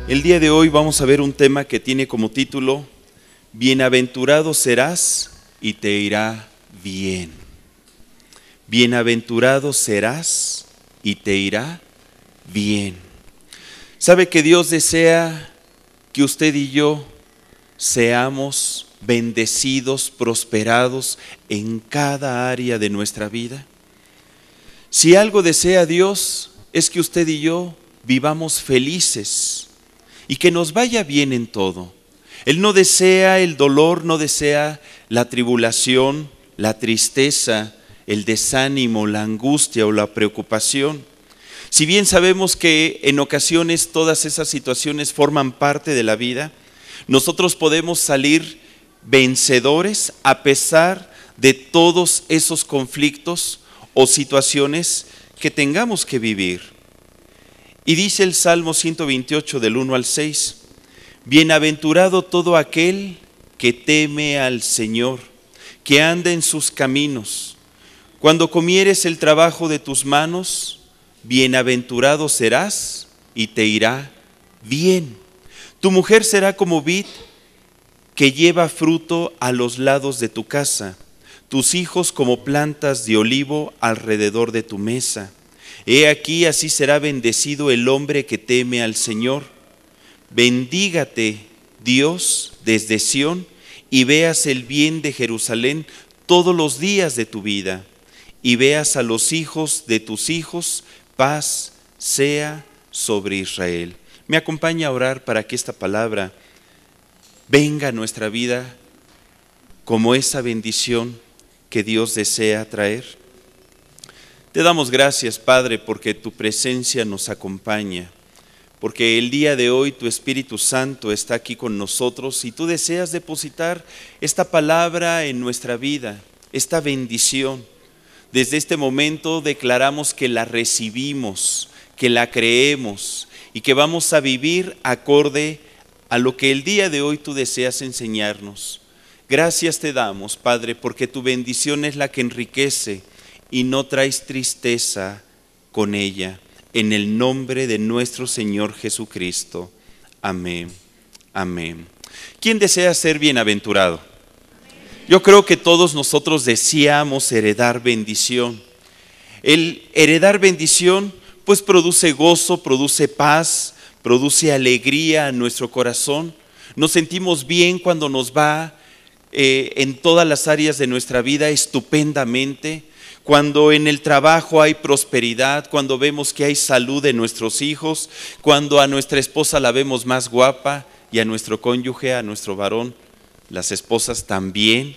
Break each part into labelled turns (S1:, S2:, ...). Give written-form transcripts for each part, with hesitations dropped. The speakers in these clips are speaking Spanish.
S1: El día de hoy vamos a ver un tema que tiene como título: Bienaventurado serás y te irá bien. Bienaventurado serás y te irá bien. ¿Sabe que Dios desea que usted y yo seamos bendecidos, prosperados en cada área de nuestra vida? Si algo desea Dios, es que usted y yo vivamos felices y que nos vaya bien en todo. Él no desea el dolor, no desea la tribulación, la tristeza, el desánimo, la angustia o la preocupación. Si bien sabemos que en ocasiones todas esas situaciones forman parte de la vida, nosotros podemos salir vencedores a pesar de todos esos conflictos o situaciones que tengamos que vivir. Y dice el Salmo 128 del 1 al 6, bienaventurado todo aquel que teme al Señor, que anda en sus caminos. Cuando comieres el trabajo de tus manos, bienaventurado serás y te irá bien. Tu mujer será como vid que lleva fruto a los lados de tu casa, tus hijos como plantas de olivo alrededor de tu mesa. He aquí, así será bendecido el hombre que teme al Señor. Bendígate, Dios, desde Sión, y veas el bien de Jerusalén todos los días de tu vida, y veas a los hijos de tus hijos, paz sea sobre Israel. Me acompaña a orar para que esta palabra venga a nuestra vida como esa bendición que Dios desea traer. Te damos gracias, Padre, porque tu presencia nos acompaña, porque el día de hoy tu Espíritu Santo está aquí con nosotros y tú deseas depositar esta palabra en nuestra vida, esta bendición. Desde este momento declaramos que la recibimos, que la creemos y que vamos a vivir acorde a lo que el día de hoy tú deseas enseñarnos. Gracias te damos, Padre, porque tu bendición es la que enriquece y no traes tristeza con ella. En el nombre de nuestro Señor Jesucristo. Amén. Amén. ¿Quién desea ser bienaventurado? Yo creo que todos nosotros deseamos heredar bendición. El heredar bendición pues produce gozo, produce paz, produce alegría en nuestro corazón. Nos sentimos bien cuando nos va en todas las áreas de nuestra vida estupendamente. Cuando en el trabajo hay prosperidad, cuando vemos que hay salud en nuestros hijos, cuando a nuestra esposa la vemos más guapa y a nuestro cónyuge, a nuestro varón, las esposas también.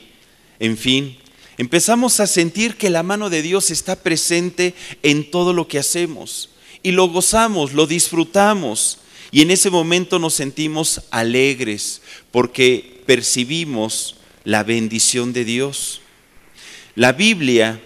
S1: En fin, empezamos a sentir que la mano de Dios está presente en todo lo que hacemos y lo gozamos, lo disfrutamos y en ese momento nos sentimos alegres porque percibimos la bendición de Dios. La Biblia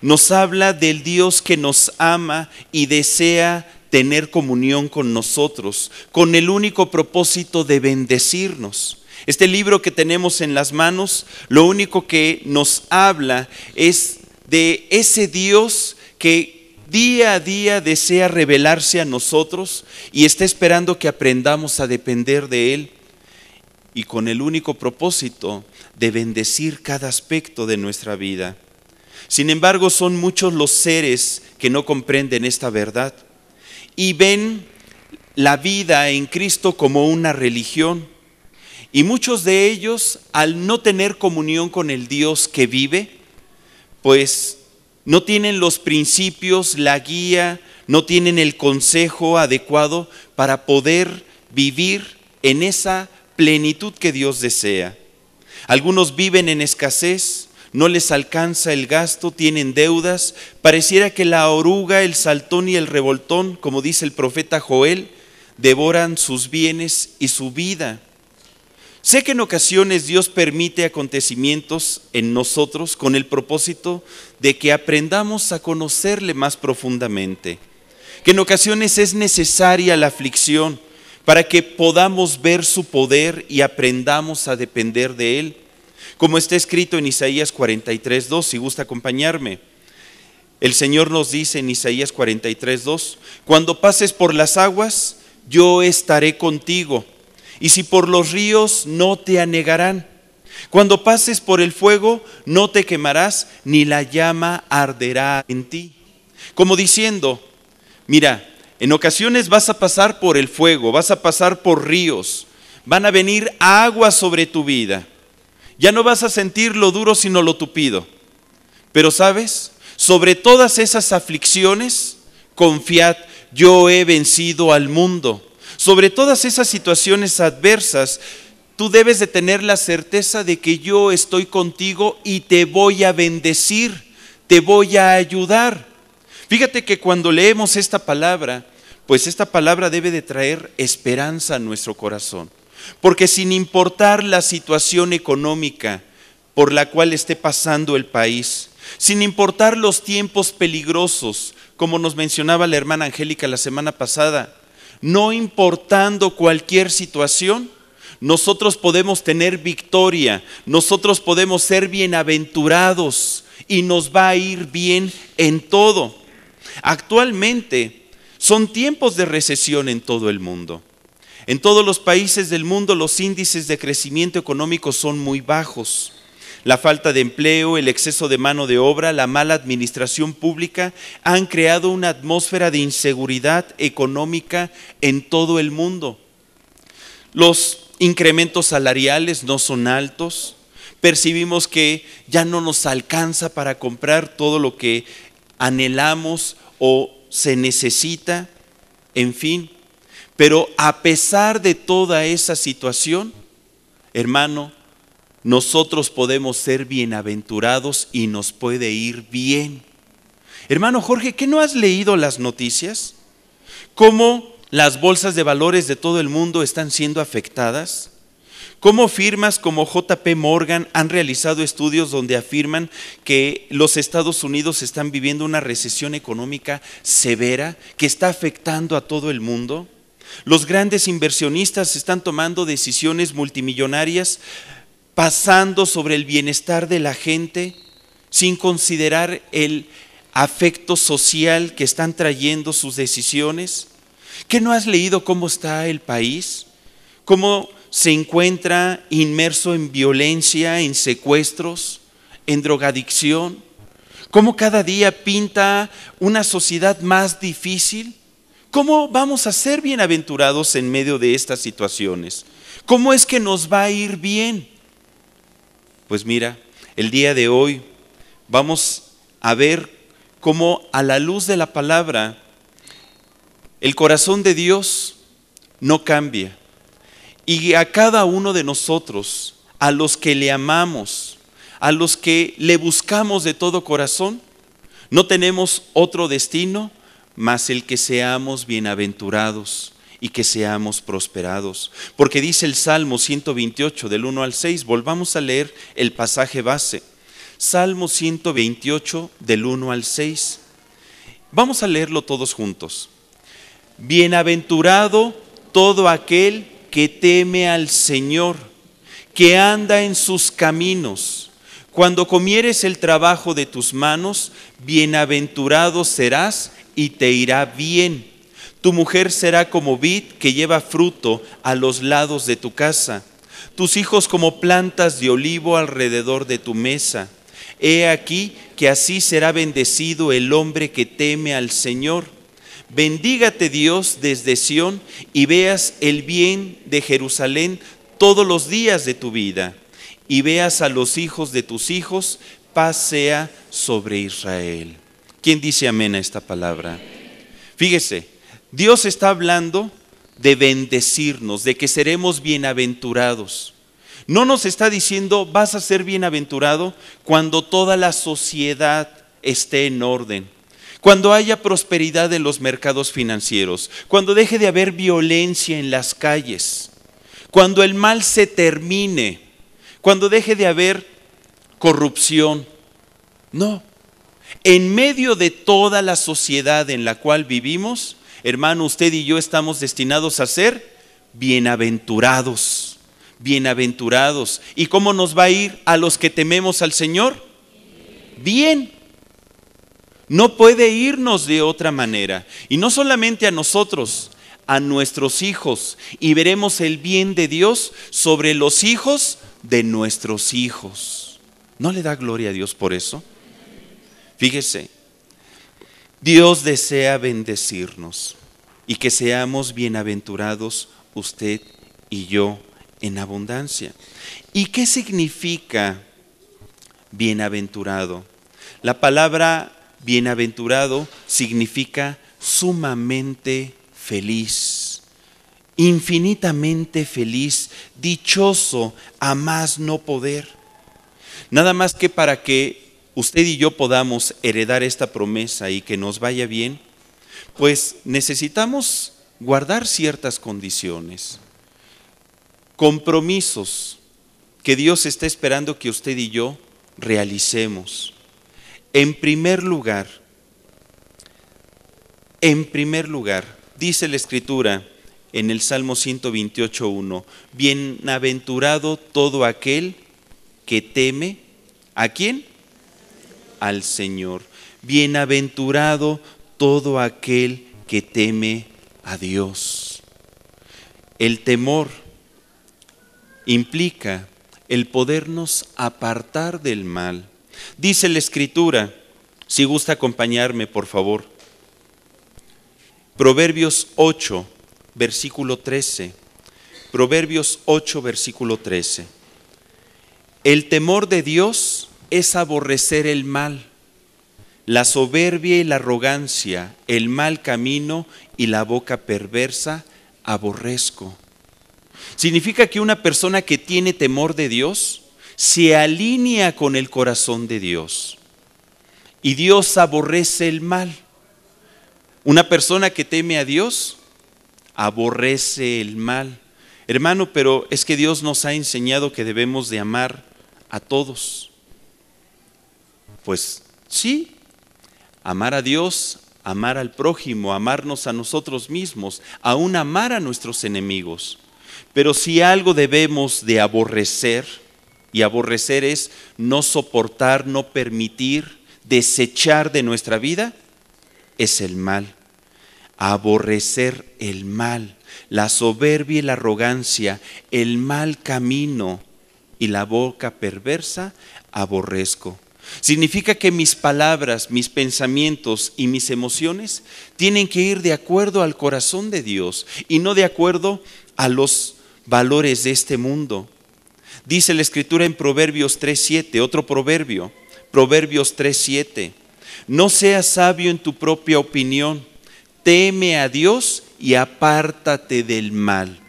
S1: nos habla del Dios que nos ama y desea tener comunión con nosotros, con el único propósito de bendecirnos. Este libro que tenemos en las manos, lo único que nos habla es de ese Dios que día a día desea revelarse a nosotros y está esperando que aprendamos a depender de Él y con el único propósito de bendecir cada aspecto de nuestra vida. Sin embargo, son muchos los seres que no comprenden esta verdad y ven la vida en Cristo como una religión. Y muchos de ellos, al no tener comunión con el Dios que vive, pues no tienen los principios, la guía, no tienen el consejo adecuado para poder vivir en esa plenitud que Dios desea. Algunos viven en escasez, no les alcanza el gasto, tienen deudas, pareciera que la oruga, el saltón y el revoltón, como dice el profeta Joel, devoran sus bienes y su vida. Sé que en ocasiones Dios permite acontecimientos en nosotros con el propósito de que aprendamos a conocerle más profundamente, que en ocasiones es necesaria la aflicción para que podamos ver su poder y aprendamos a depender de Él. Como está escrito en Isaías 43:2, si gusta acompañarme. El Señor nos dice en Isaías 43:2, cuando pases por las aguas, yo estaré contigo. Y si por los ríos, no te anegarán. Cuando pases por el fuego, no te quemarás, ni la llama arderá en ti. Como diciendo, mira, en ocasiones vas a pasar por el fuego, vas a pasar por ríos, van a venir aguas sobre tu vida. Ya no vas a sentir lo duro sino lo tupido. Pero ¿sabes? Sobre todas esas aflicciones, confiad, yo he vencido al mundo. Sobre todas esas situaciones adversas, tú debes de tener la certeza de que yo estoy contigo y te voy a bendecir, te voy a ayudar. Fíjate que cuando leemos esta palabra, pues esta palabra debe de traer esperanza a nuestro corazón. Porque sin importar la situación económica por la cual esté pasando el país, sin importar los tiempos peligrosos, como nos mencionaba la hermana Angélica la semana pasada, no importando cualquier situación, nosotros podemos tener victoria, nosotros podemos ser bienaventurados y nos va a ir bien en todo. Actualmente son tiempos de recesión en todo el mundo. En todos los países del mundo los índices de crecimiento económico son muy bajos. La falta de empleo, el exceso de mano de obra, la mala administración pública han creado una atmósfera de inseguridad económica en todo el mundo. Los incrementos salariales no son altos. Percibimos que ya no nos alcanza para comprar todo lo que anhelamos o se necesita, en fin. Pero a pesar de toda esa situación, hermano, nosotros podemos ser bienaventurados y nos puede ir bien. Hermano Jorge, ¿qué no has leído las noticias? ¿Cómo las bolsas de valores de todo el mundo están siendo afectadas? ¿Cómo firmas como JP Morgan han realizado estudios donde afirman que los Estados Unidos están viviendo una recesión económica severa que está afectando a todo el mundo? Los grandes inversionistas están tomando decisiones multimillonarias pasando sobre el bienestar de la gente sin considerar el afecto social que están trayendo sus decisiones. ¿Qué no has leído cómo está el país? ¿Cómo se encuentra inmerso en violencia, en secuestros, en drogadicción? ¿Cómo cada día pinta una sociedad más difícil? ¿Cómo vamos a ser bienaventurados en medio de estas situaciones? ¿Cómo es que nos va a ir bien? Pues mira, el día de hoy vamos a ver cómo a la luz de la palabra el corazón de Dios no cambia. Y a cada uno de nosotros, a los que le amamos, a los que le buscamos de todo corazón, no tenemos otro destino más el que seamos bienaventurados y que seamos prosperados. Porque dice el Salmo 128 del 1 al 6, volvamos a leer el pasaje base. Salmo 128 del 1 al 6. Vamos a leerlo todos juntos. Bienaventurado todo aquel que teme al Señor, que anda en sus caminos. Cuando comieres el trabajo de tus manos, bienaventurado serás y te irá bien. Tu mujer será como vid que lleva fruto a los lados de tu casa, tus hijos como plantas de olivo alrededor de tu mesa. He aquí que así será bendecido el hombre que teme al Señor. Bendígate Dios desde Sión y veas el bien de Jerusalén todos los días de tu vida, y veas a los hijos de tus hijos, paz sea sobre Israel. ¿Quién dice amén a esta palabra? Fíjese, Dios está hablando de bendecirnos, de que seremos bienaventurados. No nos está diciendo vas a ser bienaventurado cuando toda la sociedad esté en orden, cuando haya prosperidad en los mercados financieros, cuando deje de haber violencia en las calles, cuando el mal se termine, cuando deje de haber corrupción. No, en medio de toda la sociedad en la cual vivimos, hermano, usted y yo estamos destinados a ser bienaventurados, bienaventurados. ¿Y cómo nos va a ir a los que tememos al Señor? Bien. No puede irnos de otra manera. Y no solamente a nosotros, a nuestros hijos y veremos el bien de Dios sobre los hijos de nuestros hijos. ¿No le da gloria a Dios por eso? Fíjese, Dios desea bendecirnos y que seamos bienaventurados usted y yo en abundancia. ¿Y qué significa bienaventurado? La palabra bienaventurado significa sumamente feliz, infinitamente feliz, dichoso a más no poder. Nada más que para que usted y yo podamos heredar esta promesa y que nos vaya bien, pues necesitamos guardar ciertas condiciones, compromisos que Dios está esperando que usted y yo realicemos. En primer lugar, dice la Escritura en el Salmo 128:1, bienaventurado todo aquel que teme, ¿a quién? Al Señor. Bienaventurado todo aquel que teme a Dios. El temor implica el podernos apartar del mal. Dice la Escritura, si gusta acompañarme por favor, Proverbios 8, versículo 13. Proverbios 8, versículo 13. El temor de Dios es aborrecer el mal, la soberbia y la arrogancia, el mal camino y la boca perversa aborrezco. Significa que una persona que tiene temor de Dios se alinea con el corazón de Dios. Y Dios aborrece el mal. Una persona que teme a Dios aborrece el mal. Hermano, pero es que Dios nos ha enseñado que debemos de amar a todos. Pues sí, amar a Dios, amar al prójimo, amarnos a nosotros mismos, aún amar a nuestros enemigos. Pero si algo debemos de aborrecer, y aborrecer es no soportar, no permitir, desechar de nuestra vida, es el mal. Aborrecer el mal, la soberbia y la arrogancia, el mal camino y la boca perversa, aborrezco. Significa que mis palabras, mis pensamientos y mis emociones tienen que ir de acuerdo al corazón de Dios y no de acuerdo a los valores de este mundo. Dice la Escritura en Proverbios 3:7, otro proverbio, Proverbios 3:7. No seas sabio en tu propia opinión, teme a Dios y apártate del mal.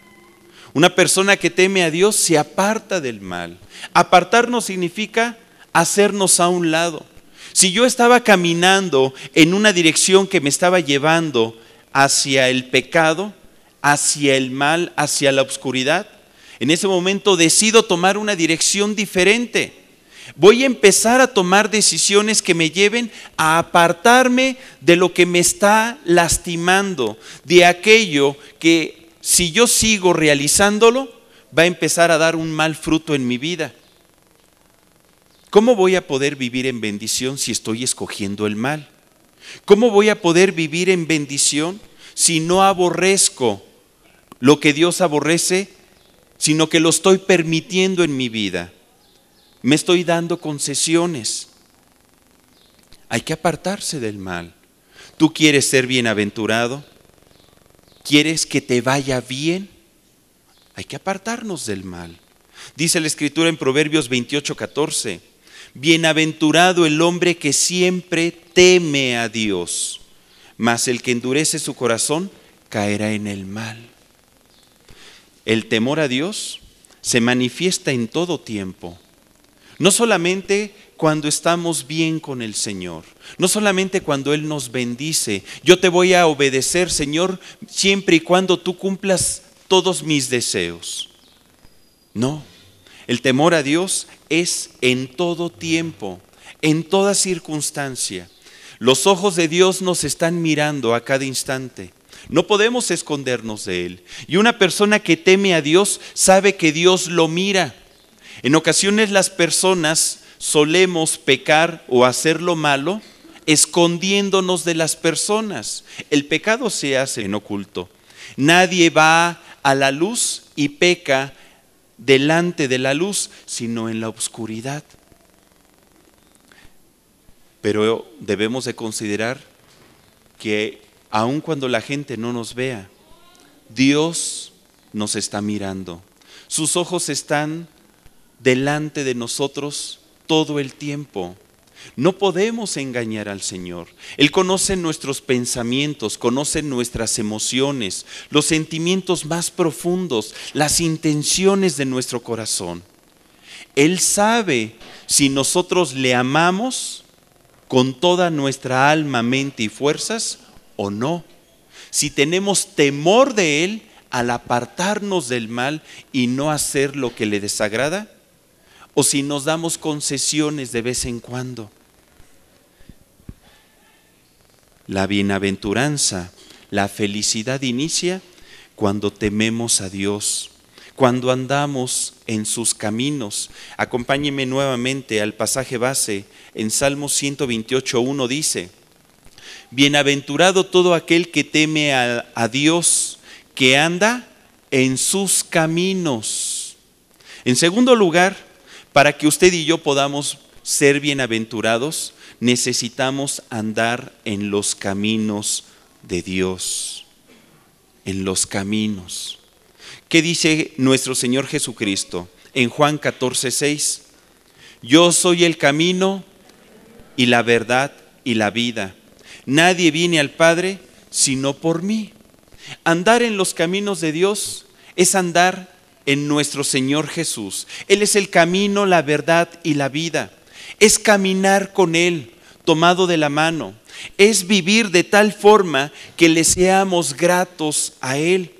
S1: Una persona que teme a Dios se aparta del mal. Apartarnos significa hacernos a un lado. Si yo estaba caminando en una dirección que me estaba llevando hacia el pecado, hacia el mal, hacia la oscuridad, en ese momento decido tomar una dirección diferente. Voy a empezar a tomar decisiones que me lleven a apartarme de lo que me está lastimando, de aquello que si yo sigo realizándolo, va a empezar a dar un mal fruto en mi vida. ¿Cómo voy a poder vivir en bendición si estoy escogiendo el mal? ¿Cómo voy a poder vivir en bendición si no aborrezco lo que Dios aborrece, sino que lo estoy permitiendo en mi vida? Me estoy dando concesiones. Hay que apartarse del mal. ¿Tú quieres ser bienaventurado? ¿Quieres que te vaya bien? Hay que apartarnos del mal. Dice la Escritura en Proverbios 28:14. Bienaventurado el hombre que siempre teme a Dios, mas el que endurece su corazón caerá en el mal. El temor a Dios se manifiesta en todo tiempo. No solamente cuando estamos bien con el Señor, no solamente cuando Él nos bendice. Yo te voy a obedecer, Señor, siempre y cuando tú cumplas todos mis deseos. No, el temor a Dios es en todo tiempo, en toda circunstancia. Los ojos de Dios nos están mirando a cada instante. No podemos escondernos de Él. Y una persona que teme a Dios sabe que Dios lo mira. En ocasiones las personas solemos pecar o hacer lo malo escondiéndonos de las personas. El pecado se hace en oculto. Nadie va a la luz y peca delante de la luz, sino en la oscuridad. Pero debemos de considerar que aun cuando la gente no nos vea, Dios nos está mirando. Sus ojos están delante de nosotros todo el tiempo. No podemos engañar al Señor. Él conoce nuestros pensamientos, conoce nuestras emociones, los sentimientos más profundos, las intenciones de nuestro corazón. Él sabe si nosotros le amamos con toda nuestra alma, mente y fuerzas o no. Si tenemos temor de Él al apartarnos del mal y no hacer lo que le desagrada, o si nos damos concesiones de vez en cuando. La bienaventuranza, la felicidad inicia cuando tememos a Dios, cuando andamos en sus caminos. Acompáñenme nuevamente al pasaje base. En Salmos 128:1 dice: bienaventurado todo aquel que teme a Dios, que anda en sus caminos. En segundo lugar, para que usted y yo podamos ser bienaventurados, necesitamos andar en los caminos de Dios. En los caminos. ¿Qué dice nuestro Señor Jesucristo? En Juan 14:6, yo soy el camino y la verdad y la vida. Nadie viene al Padre sino por mí. Andar en los caminos de Dios es andar en nuestro Señor Jesús. Él es el camino, la verdad y la vida. Es caminar con Él, tomado de la mano. Es vivir de tal forma que le seamos gratos a Él.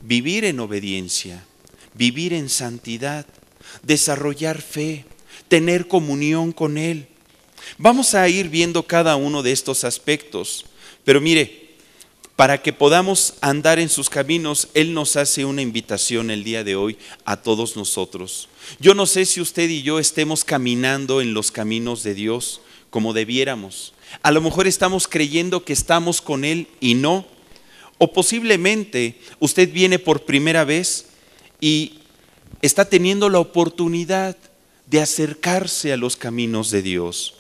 S1: Vivir en obediencia, vivir en santidad, desarrollar fe, tener comunión con Él. Vamos a ir viendo cada uno de estos aspectos, pero mire, para que podamos andar en sus caminos, Él nos hace una invitación el día de hoy a todos nosotros. Yo no sé si usted y yo estemos caminando en los caminos de Dios como debiéramos. A lo mejor estamos creyendo que estamos con Él y no. O posiblemente usted viene por primera vez y está teniendo la oportunidad de acercarse a los caminos de Dios.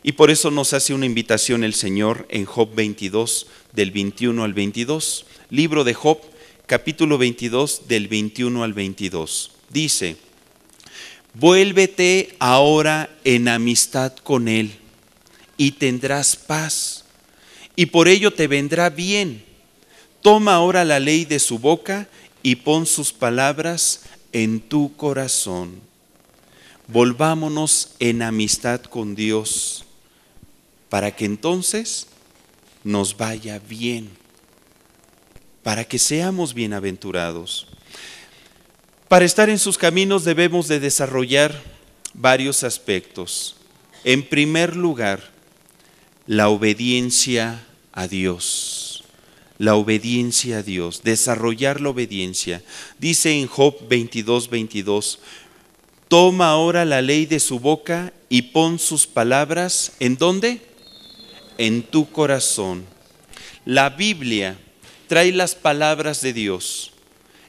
S1: Y por eso nos hace una invitación el Señor en Job 22, del 21 al 22. Libro de Job, capítulo 22, del 21 al 22. Dice: vuélvete ahora en amistad con Él y tendrás paz, y por ello te vendrá bien. Toma ahora la ley de su boca y pon sus palabras en tu corazón. Volvámonos en amistad con Dios, para que entonces nos vaya bien, para que seamos bienaventurados. Para estar en sus caminos debemos de desarrollar varios aspectos. En primer lugar, la obediencia a Dios. La obediencia a Dios, desarrollar la obediencia. Dice en Job 22:22, toma ahora la ley de su boca y pon sus palabras, ¿en dónde? En tu corazón. La Biblia trae las palabras de Dios.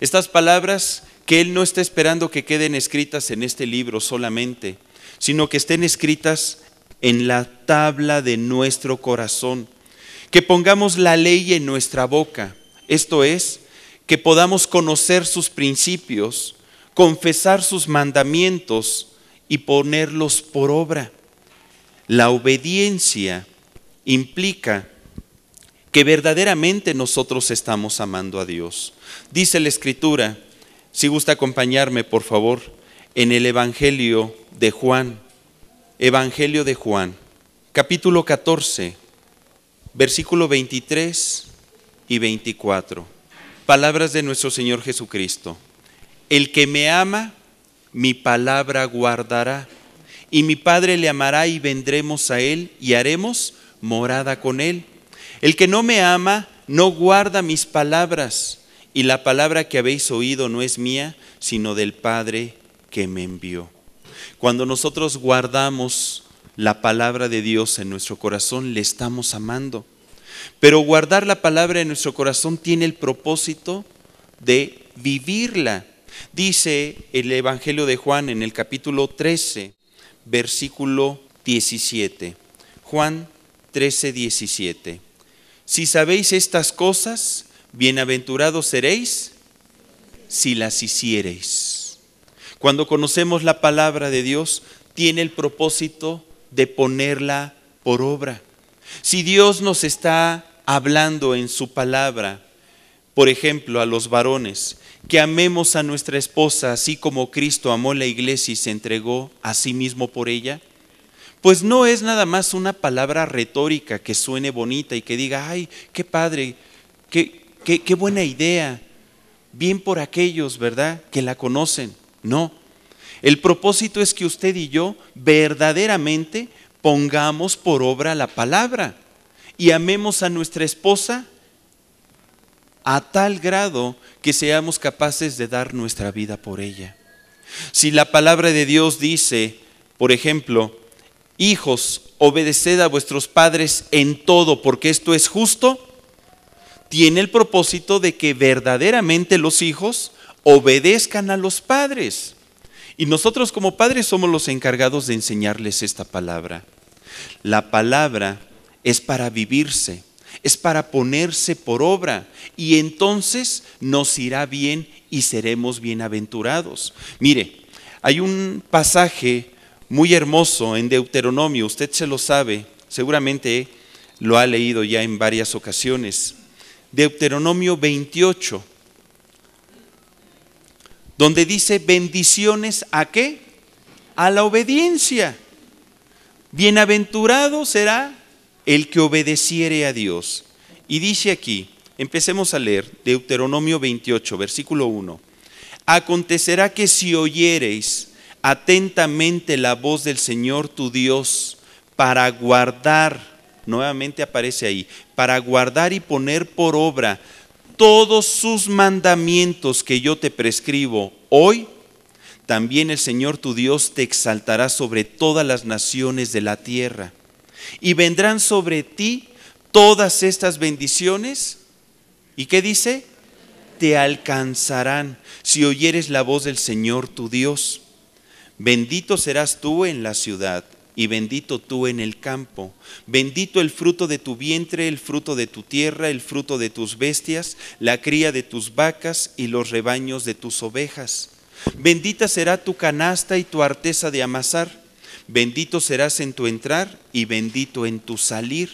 S1: Estas palabras que Él no está esperando que queden escritas en este libro solamente, sino que estén escritas en la tabla de nuestro corazón. Que pongamos la ley en nuestra boca, esto es, que podamos conocer sus principios, confesar sus mandamientos y ponerlos por obra. La obediencia implica que verdaderamente nosotros estamos amando a Dios. Dice la Escritura, si gusta acompañarme por favor, en el Evangelio de Juan, capítulo 14, versículo 23 y 24. Palabras de nuestro Señor Jesucristo. El que me ama, mi palabra guardará, y mi Padre le amará y vendremos a Él y haremos morada con Él. El que no me ama, no guarda mis palabras, y la palabra que habéis oído no es mía, sino del Padre que me envió. Cuando nosotros guardamos la palabra de Dios en nuestro corazón, le estamos amando. Pero guardar la palabra en nuestro corazón tiene el propósito de vivirla. Dice el Evangelio de Juan en el capítulo 13, versículo 17. Juan 13, 17. Si sabéis estas cosas, bienaventurados seréis si las hiciereis. Cuando conocemos la palabra de Dios, tiene el propósito de ponerla por obra. Si Dios nos está hablando en su palabra, por ejemplo, a los varones, que amemos a nuestra esposa así como Cristo amó la iglesia y se entregó a sí mismo por ella, pues no es nada más una palabra retórica que suene bonita y que diga, ay, qué padre, qué buena idea, bien por aquellos, ¿verdad?, que la conocen. No, el propósito es que usted y yo verdaderamente pongamos por obra la palabra y amemos a nuestra esposa a tal grado que seamos capaces de dar nuestra vida por ella. Si la palabra de Dios dice, por ejemplo, hijos, obedeced a vuestros padres en todo, porque esto es justo, tiene el propósito de que verdaderamente los hijos obedezcan a los padres. Y nosotros como padres somos los encargados de enseñarles esta palabra. La palabra es para vivirse, es para ponerse por obra, y entonces nos irá bien y seremos bienaventurados. Mire, hay un pasaje muy hermoso en Deuteronomio, usted se lo sabe, seguramente lo ha leído ya en varias ocasiones. Deuteronomio 28, donde dice bendiciones ¿a qué? A la obediencia. Bienaventurado será el que obedeciere a Dios. Y dice aquí, empecemos a leer Deuteronomio 28, versículo 1. Acontecerá que si oyereis atentamente la voz del Señor tu Dios para guardar, nuevamente aparece ahí, para guardar y poner por obra todos sus mandamientos que yo te prescribo hoy, también el Señor tu Dios te exaltará sobre todas las naciones de la tierra. Y vendrán sobre ti todas estas bendiciones. ¿Y qué dice? Te alcanzarán si oyeres la voz del Señor tu Dios. Bendito serás tú en la ciudad y bendito tú en el campo. Bendito el fruto de tu vientre, el fruto de tu tierra, el fruto de tus bestias, la cría de tus vacas y los rebaños de tus ovejas. Bendita será tu canasta y tu arteza de amasar. Bendito serás en tu entrar y bendito en tu salir.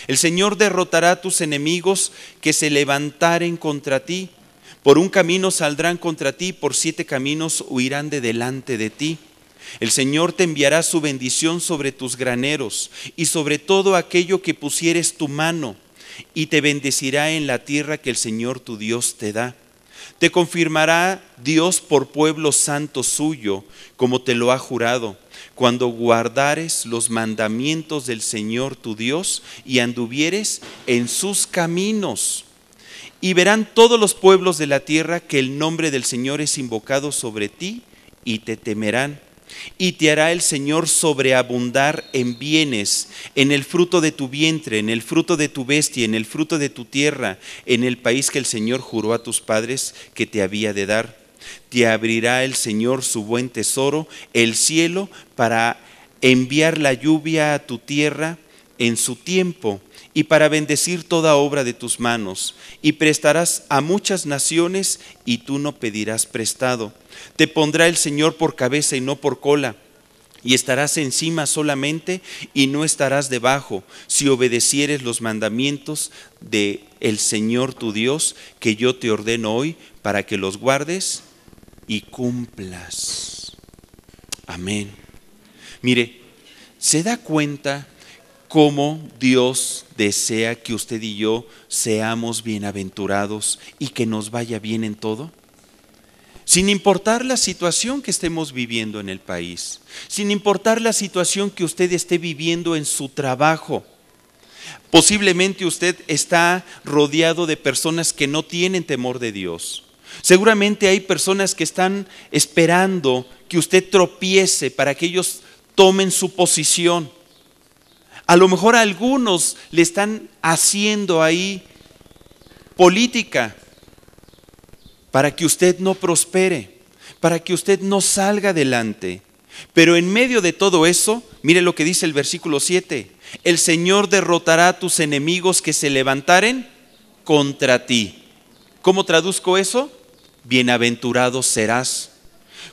S1: El Señor derrotará a tus enemigos que se levantaren contra ti. Por un camino saldrán contra ti, por 7 caminos huirán de delante de ti. El Señor te enviará su bendición sobre tus graneros y sobre todo aquello que pusieres tu mano, y te bendecirá en la tierra que el Señor tu Dios te da. Te confirmará Dios por pueblo santo suyo, como te lo ha jurado, cuando guardares los mandamientos del Señor tu Dios y anduvieres en sus caminos. Y verán todos los pueblos de la tierra que el nombre del Señor es invocado sobre ti y te temerán. Y te hará el Señor sobreabundar en bienes, en el fruto de tu vientre, en el fruto de tu bestia, en el fruto de tu tierra, en el país que el Señor juró a tus padres que te había de dar. Te abrirá el Señor su buen tesoro, el cielo, para enviar la lluvia a tu tierra en su tiempo, y para bendecir toda obra de tus manos. Y prestarás a muchas naciones, y tú no pedirás prestado. Te pondrá el Señor por cabeza y no por cola, y estarás encima solamente y no estarás debajo, si obedecieres los mandamientos de el Señor tu Dios, que yo te ordeno hoy, para que los guardes y cumplas. Amén. Mire, ¿se da cuenta cómo Dios desea que usted y yo seamos bienaventurados y que nos vaya bien en todo? Sin importar la situación que estemos viviendo en el país, sin importar la situación que usted esté viviendo en su trabajo. Posiblemente usted está rodeado de personas que no tienen temor de Dios. Seguramente hay personas que están esperando que usted tropiece para que ellos tomen su posición. A lo mejor a algunos le están haciendo ahí política para que usted no prospere, para que usted no salga adelante. Pero en medio de todo eso, mire lo que dice el versículo 7. El Señor derrotará a tus enemigos que se levantaren contra ti. ¿Cómo traduzco eso? Bienaventurado serás.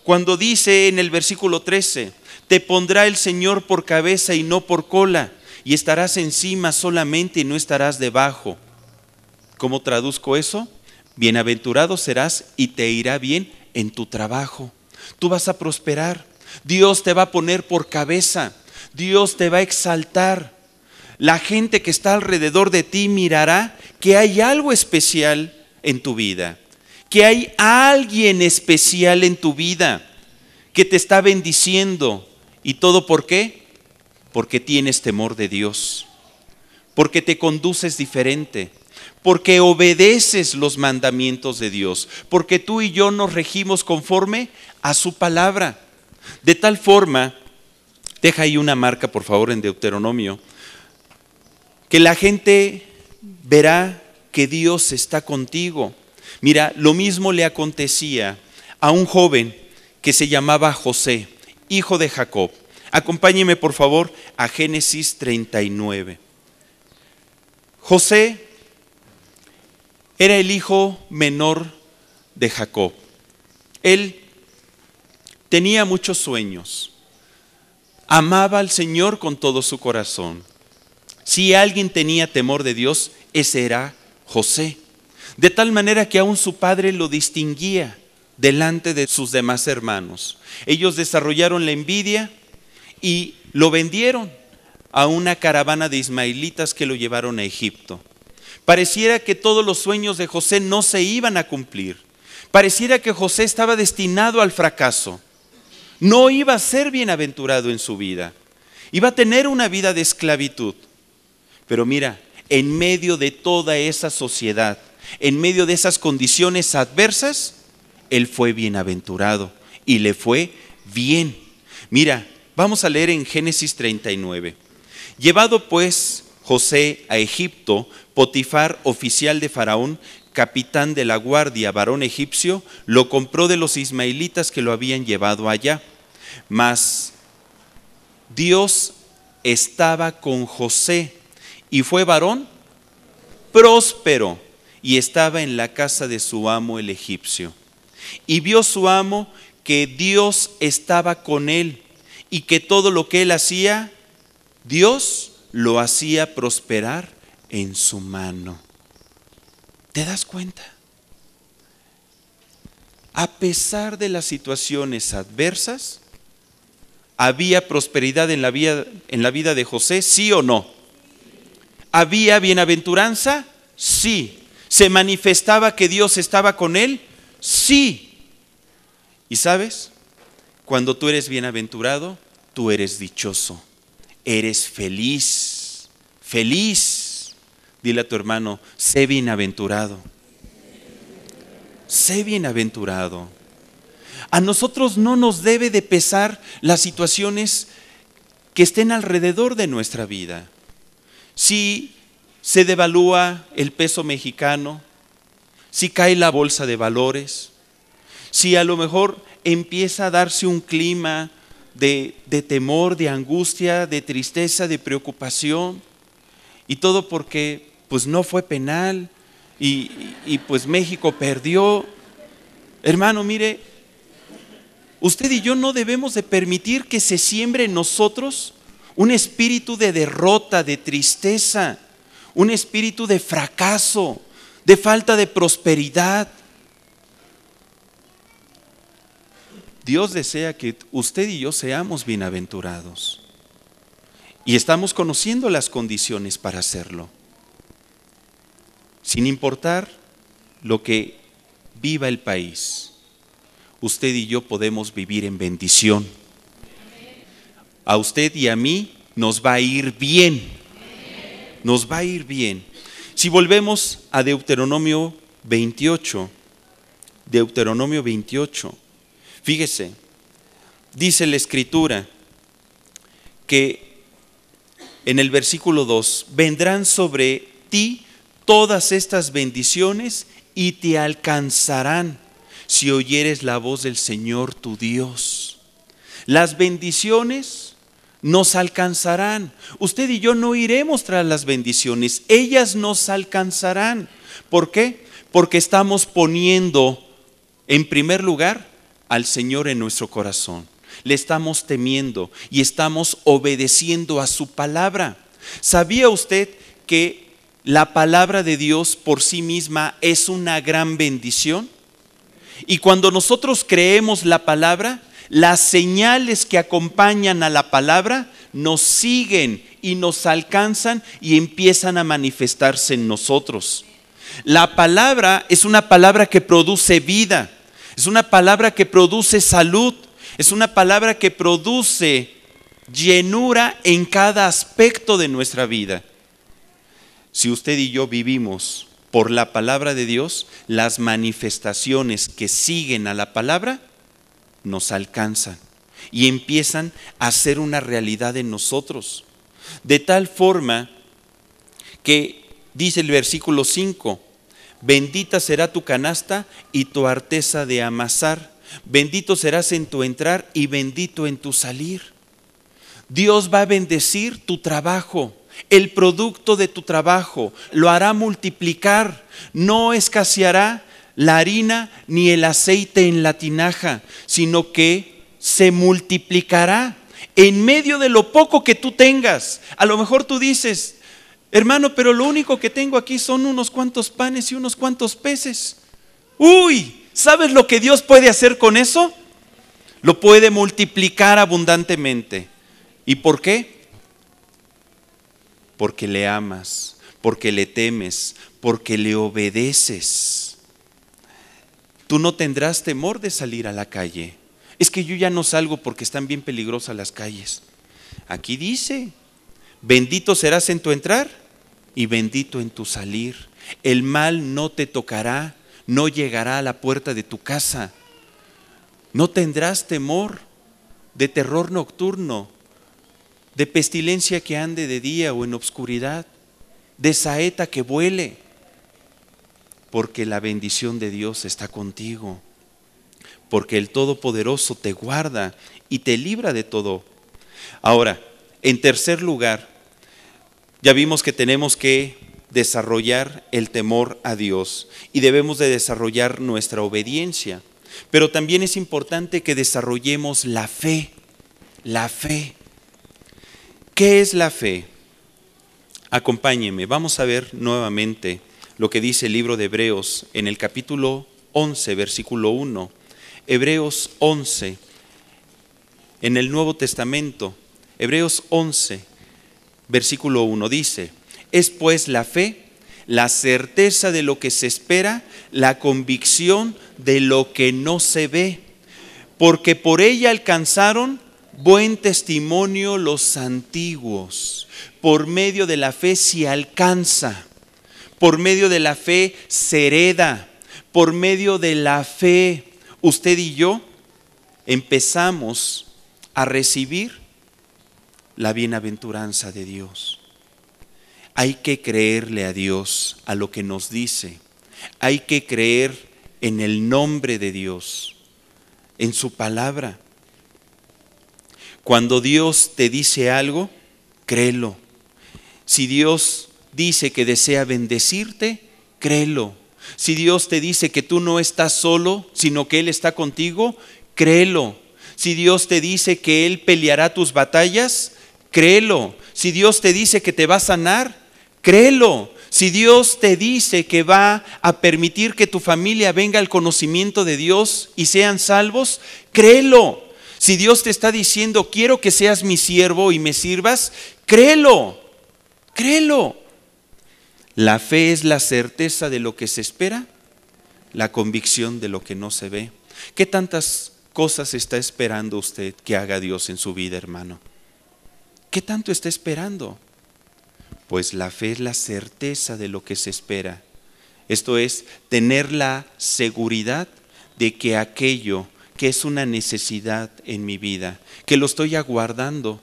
S1: Cuando dice en el versículo 13, te pondrá el Señor por cabeza y no por cola, y estarás encima solamente y no estarás debajo. ¿Cómo traduzco eso? Bienaventurado serás y te irá bien en tu trabajo. Tú vas a prosperar. Dios te va a poner por cabeza. Dios te va a exaltar. La gente que está alrededor de ti mirará que hay algo especial en tu vida, que hay alguien especial en tu vida que te está bendiciendo. ¿Y todo por qué? Porque tienes temor de Dios, porque te conduces diferente, porque obedeces los mandamientos de Dios, porque tú y yo nos regimos conforme a su palabra. De tal forma, deja ahí una marca por favor en Deuteronomio, que la gente verá que Dios está contigo. Mira, lo mismo le acontecía a un joven que se llamaba José, hijo de Jacob. Acompáñeme por favor a Génesis 39. José era el hijo menor de Jacob. Él tenía muchos sueños. Amaba al Señor con todo su corazón. Si alguien tenía temor de Dios, ese era José. De tal manera que aún su padre lo distinguía delante de sus demás hermanos. Ellos desarrollaron la envidia y lo vendieron a una caravana de ismaelitas que lo llevaron a Egipto. Pareciera que todos los sueños de José no se iban a cumplir. Pareciera que José estaba destinado al fracaso. No iba a ser bienaventurado en su vida. Iba a tener una vida de esclavitud. Pero mira, en medio de toda esa sociedad, en medio de esas condiciones adversas, él fue bienaventurado y le fue bien. Mira, vamos a leer en Génesis 39. Llevado pues José a Egipto, Potifar, oficial de Faraón, capitán de la guardia, varón egipcio, lo compró de los ismaelitas que lo habían llevado allá. Mas Dios estaba con José y fue varón próspero y estaba en la casa de su amo el egipcio. Y vio su amo que Dios estaba con él y que todo lo que él hacía, Dios lo hacía prosperar en su mano. ¿Te das cuenta? A pesar de las situaciones adversas, ¿había prosperidad en la vida de José? ¿Sí o no? ¿Había bienaventuranza? Sí. ¿Se manifestaba que Dios estaba con él? Sí. ¿Y sabes? Cuando tú eres bienaventurado, tú eres dichoso, eres feliz, feliz. Dile a tu hermano, sé bienaventurado. Sé bienaventurado. A nosotros no nos debe de pesar las situaciones que estén alrededor de nuestra vida. Si se devalúa el peso mexicano, si cae la bolsa de valores, si a lo mejor empieza a darse un clima de temor, de angustia, de tristeza, de preocupación, y todo porque pues no fue penal y pues México perdió. Hermano, mire, usted y yo no debemos de permitir que se siembre en nosotros un espíritu de derrota, de tristeza, un espíritu de fracaso, de falta de prosperidad. Dios desea que usted y yo seamos bienaventurados y estamos conociendo las condiciones para hacerlo. Sin importar lo que viva el país, usted y yo podemos vivir en bendición. A usted y a mí nos va a ir bien. Nos va a ir bien. Si volvemos a Deuteronomio 28, fíjese, dice la Escritura que en el versículo 2, vendrán sobre ti todas estas bendiciones y te alcanzarán si oyeres la voz del Señor tu Dios. Las bendiciones nos alcanzarán. Usted y yo no iremos tras las bendiciones, ellas nos alcanzarán. ¿Por qué? Porque estamos poniendo en primer lugar al Señor en nuestro corazón. Le estamos temiendo y estamos obedeciendo a su palabra. ¿Sabía usted que la palabra de Dios por sí misma es una gran bendición? Y cuando nosotros creemos la palabra, las señales que acompañan a la palabra nos siguen y nos alcanzan y empiezan a manifestarse en nosotros. La palabra es una palabra que produce vida, es una palabra que produce salud, es una palabra que produce llenura en cada aspecto de nuestra vida. Si usted y yo vivimos por la palabra de Dios, las manifestaciones que siguen a la palabra nos alcanzan y empiezan a ser una realidad en nosotros. De tal forma que dice el versículo 5, bendita será tu canasta y tu arteza de amasar. Bendito serás en tu entrar y bendito en tu salir. Dios va a bendecir tu trabajo, el producto de tu trabajo, lo hará multiplicar. No escaseará la harina ni el aceite en la tinaja, sino que se multiplicará en medio de lo poco que tú tengas. A lo mejor tú dices, hermano, pero lo único que tengo aquí son unos cuantos panes y unos cuantos peces. ¡Uy! ¿Sabes lo que Dios puede hacer con eso? Lo puede multiplicar abundantemente. ¿Y por qué? Porque le amas, porque le temes, porque le obedeces. Tú no tendrás temor de salir a la calle. Es que yo ya no salgo porque están bien peligrosas las calles. Aquí dice, bendito serás en tu entrar y bendito en tu salir. El mal no te tocará, no llegará a la puerta de tu casa. No tendrás temor de terror nocturno, de pestilencia que ande de día o en obscuridad, de saeta que vuele, porque la bendición de Dios está contigo, porque el Todopoderoso te guarda y te libra de todo. Ahora, en tercer lugar, ya vimos que tenemos que desarrollar el temor a Dios y debemos de desarrollar nuestra obediencia, pero también es importante que desarrollemos la fe. La fe. ¿Qué es la fe? Acompáñeme, vamos a ver nuevamente lo que dice el libro de Hebreos en el capítulo 11, versículo 1. Hebreos 11, en el Nuevo Testamento, Hebreos 11, versículo 1 dice, es pues la fe, la certeza de lo que se espera, la convicción de lo que no se ve, porque por ella alcanzaron buen testimonio los antiguos. Por medio de la fe se alcanza, por medio de la fe se hereda, por medio de la fe usted y yo empezamos a recibir la bienaventuranza de Dios. Hay que creerle a Dios, a lo que nos dice. Hay que creer en el nombre de Dios, en su palabra. Cuando Dios te dice algo, créelo. Si Dios dice que desea bendecirte, créelo. Si Dios te dice que tú no estás solo, sino que Él está contigo, créelo. Si Dios te dice que Él peleará tus batallas, créelo. Si Dios te dice que te va a sanar, créelo. Si Dios te dice que va a permitir que tu familia venga al conocimiento de Dios y sean salvos, créelo. Si Dios te está diciendo, quiero que seas mi siervo y me sirvas, créelo. Créelo. La fe es la certeza de lo que se espera, la convicción de lo que no se ve. ¿Qué tantas cosas está esperando usted que haga Dios en su vida, hermano? ¿Qué tanto está esperando? Pues la fe es la certeza de lo que se espera. Esto es, tener la seguridad de que aquello que es una necesidad en mi vida, que lo estoy aguardando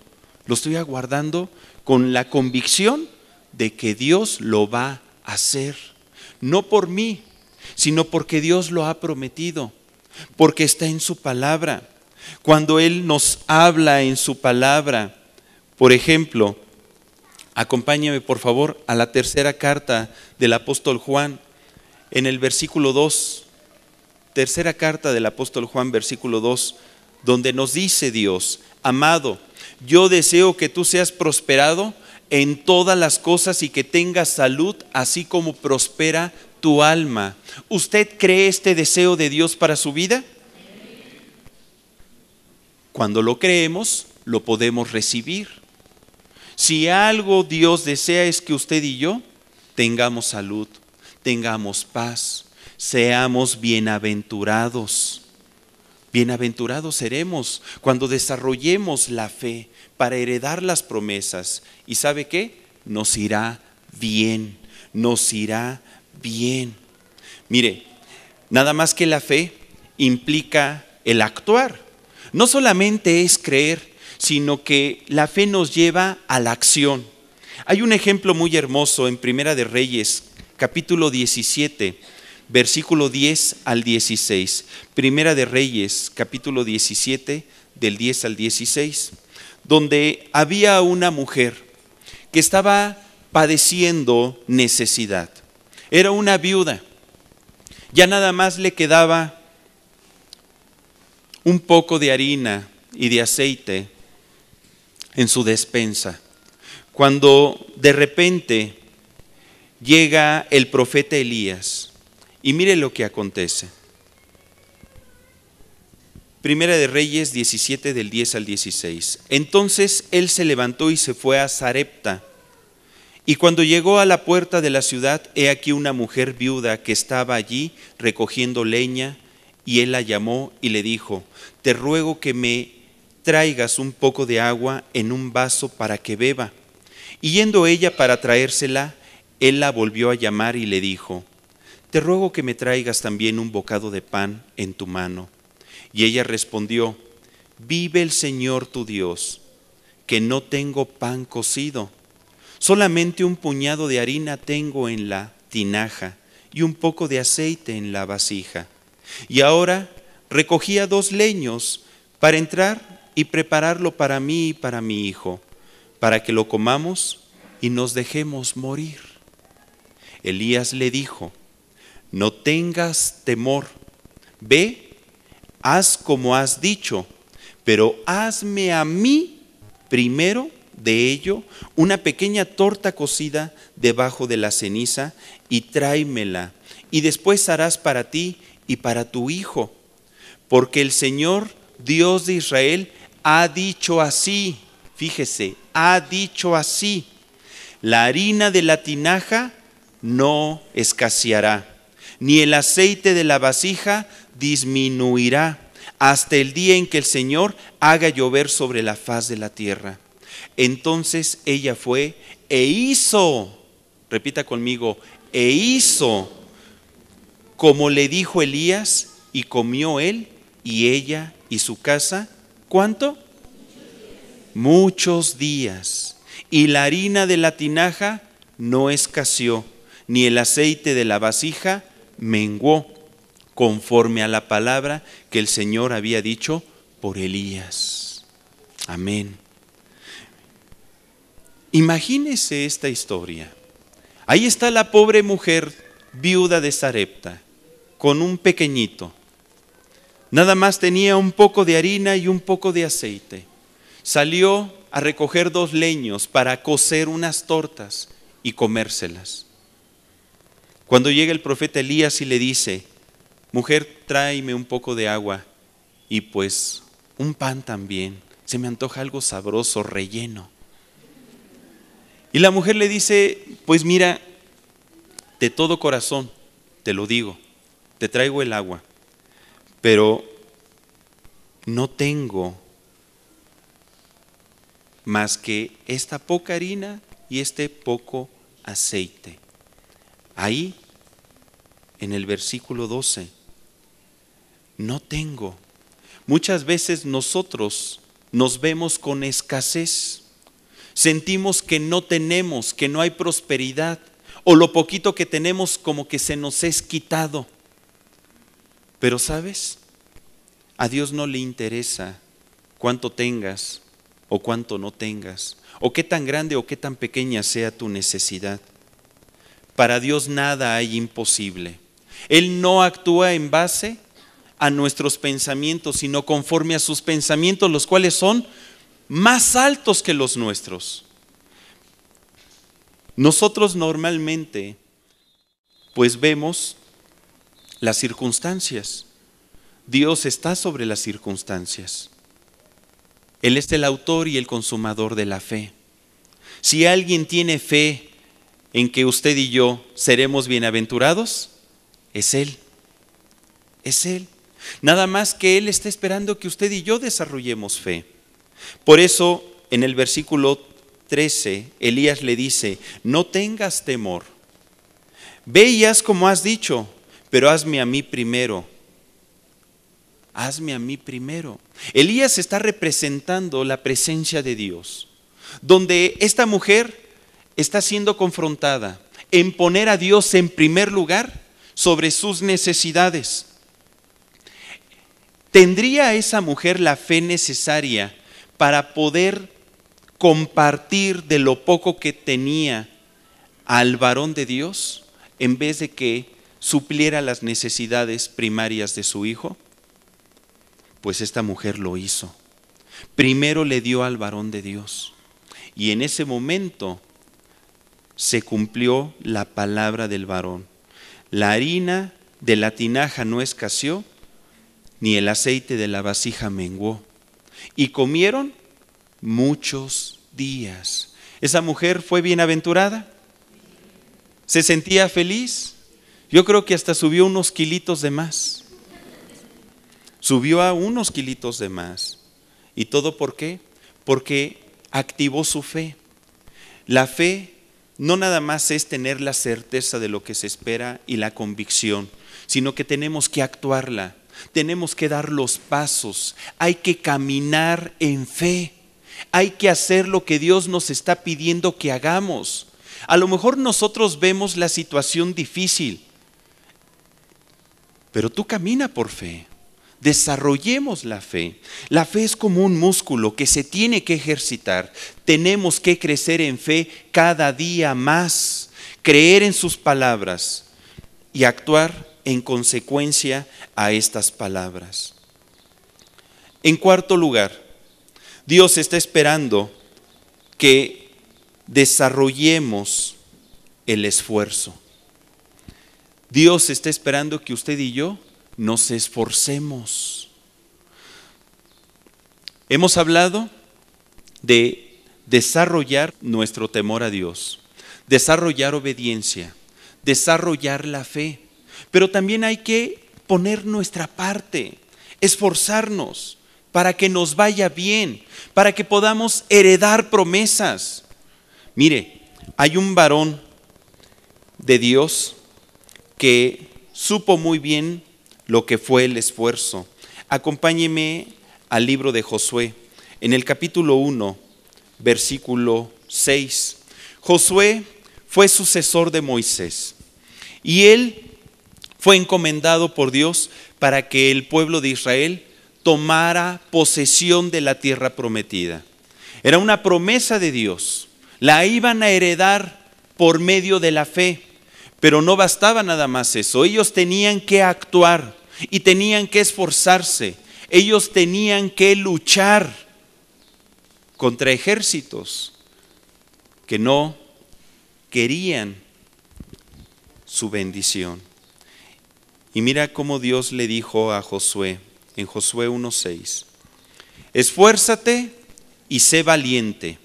S1: con la convicción de que Dios lo va a hacer. No por mí, sino porque Dios lo ha prometido, porque está en su palabra. Cuando Él nos habla en su palabra, por ejemplo, acompáñame por favor a la tercera carta del apóstol Juan, en el versículo 2, tercera carta del apóstol Juan, versículo 2, donde nos dice Dios: amado, yo deseo que tú seas prosperado en todas las cosas y que tengas salud, así como prospera tu alma. ¿Usted cree este deseo de Dios para su vida? Cuando lo creemos, lo podemos recibir. Si algo Dios desea es que usted y yo tengamos salud, tengamos paz, seamos bienaventurados. Bienaventurados seremos cuando desarrollemos la fe para heredar las promesas. ¿Y sabe qué? Nos irá bien, nos irá bien. Mire, nada más que la fe implica el actuar. No solamente es creer, sino que la fe nos lleva a la acción. Hay un ejemplo muy hermoso en Primera de Reyes, capítulo 17, versículo 10 al 16. Primera de Reyes, capítulo 17, del 10 al 16, donde había una mujer que estaba padeciendo necesidad. Era una viuda. Ya nada más le quedaba un poco de harina y de aceite en su despensa, cuando de repente llega el profeta Elías y mire lo que acontece. Primera de Reyes 17 del 10 al 16. Entonces él se levantó y se fue a Sarepta, y cuando llegó a la puerta de la ciudad, he aquí una mujer viuda que estaba allí recogiendo leña, y él la llamó y le dijo: te ruego que me traigas un poco de agua en un vaso para que beba. Y yendo ella para traérsela, él la volvió a llamar y le dijo: te ruego que me traigas también un bocado de pan en tu mano. Y ella respondió: vive el Señor tu Dios, que no tengo pan cocido, solamente un puñado de harina tengo en la tinaja y un poco de aceite en la vasija. Y ahora recogía 2 leños para entrar y prepararlo para mí y para mi hijo, para que lo comamos y nos dejemos morir. Elías le dijo: no tengas temor, ve, haz como has dicho, pero hazme a mí primero de ello una pequeña torta cocida debajo de la ceniza y tráemela, y después harás para ti y para tu hijo, porque el Señor Dios de Israel ha dicho así. Fíjese, ha dicho así: la harina de la tinaja no escaseará, ni el aceite de la vasija disminuirá, hasta el día en que el Señor haga llover sobre la faz de la tierra. Entonces ella fue e hizo, repita conmigo, e hizo como le dijo Elías, y comió él y ella y su casa. ¿Cuánto? Muchos días. Y la harina de la tinaja no escaseó, ni el aceite de la vasija menguó, conforme a la palabra que el Señor había dicho por Elías. Amén. Imagínese esta historia. Ahí está la pobre mujer viuda de Sarepta, con un pequeñito. Nada más tenía un poco de harina y un poco de aceite. Salió a recoger 2 leños para cocer unas tortas y comérselas. Cuando llega el profeta Elías y le dice: mujer, tráeme un poco de agua y pues un pan también. Se me antoja algo sabroso, relleno. Y la mujer le dice: pues mira, de todo corazón te lo digo, te traigo el agua, pero no tengo más que esta poca harina y este poco aceite. Ahí, en el versículo 12, no tengo. Muchas veces nosotros nos vemos con escasez. sentimos que no tenemos, que no hay prosperidad, o lo poquito que tenemos como que se nos es quitado. Pero ¿sabes? A Dios no le interesa cuánto tengas o cuánto no tengas, o qué tan grande o qué tan pequeña sea tu necesidad. Para Dios nada hay imposible. Él no actúa en base a nuestros pensamientos, sino conforme a sus pensamientos, los cuales son más altos que los nuestros. Nosotros normalmente pues vemos las circunstancias. Dios está sobre las circunstancias. Él es el autor y el consumador de la fe. Si alguien tiene fe en que usted y yo seremos bienaventurados, es Él. Es Él. Nada más que Él está esperando que usted y yo desarrollemos fe. Por eso, en el versículo 13, Elías le dice: no tengas temor. Ve y haz como has dicho, pero hazme a mí primero. Hazme a mí primero. Elías está representando la presencia de Dios, donde esta mujer está siendo confrontada en poner a Dios en primer lugar sobre sus necesidades. ¿Tendría esa mujer la fe necesaria para poder compartir de lo poco que tenía al varón de Dios, en vez de que supliera las necesidades primarias de su hijo? Pues esta mujer lo hizo. Primero le dio al varón de Dios, y en ese momento se cumplió la palabra del varón. La harina de la tinaja no escaseó, ni el aceite de la vasija menguó. Y comieron muchos días. ¿Esa mujer fue bienaventurada? ¿Se sentía feliz? Yo creo que hasta subió unos kilitos de más. Subió a unos kilitos de más. ¿Y todo por qué? Porque activó su fe. La fe no nada más es tener la certeza de lo que se espera y la convicción, sino que tenemos que actuarla, tenemos que dar los pasos, hay que caminar en fe, hay que hacer lo que Dios nos está pidiendo que hagamos. A lo mejor nosotros vemos la situación difícil, pero tú camina por fe. Desarrollemos la fe. La fe es como un músculo que se tiene que ejercitar. Tenemos que crecer en fe cada día más, creer en sus palabras y actuar en consecuencia a estas palabras. En cuarto lugar, Dios está esperando que desarrollemos el esfuerzo. Dios está esperando que usted y yo nos esforcemos. Hemos hablado de desarrollar nuestro temor a Dios, desarrollar obediencia, desarrollar la fe, pero también hay que poner nuestra parte, esforzarnos para que nos vaya bien, para que podamos heredar promesas. Mire, hay un varón de Dios que supo muy bien lo que fue el esfuerzo. Acompáñeme al libro de Josué, en el capítulo 1, versículo 6. Josué fue sucesor de Moisés y él fue encomendado por Dios para que el pueblo de Israel tomara posesión de la tierra prometida. Era una promesa de Dios, la iban a heredar por medio de la fe, pero no bastaba nada más eso. Ellos tenían que actuar y tenían que esforzarse. Ellos tenían que luchar contra ejércitos que no querían su bendición. Y mira cómo Dios le dijo a Josué en Josué 1:6: esfuérzate y sé valiente,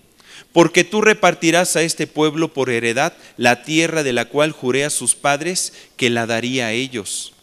S1: porque tú repartirás a este pueblo por heredad la tierra de la cual juré a sus padres que la daría a ellos.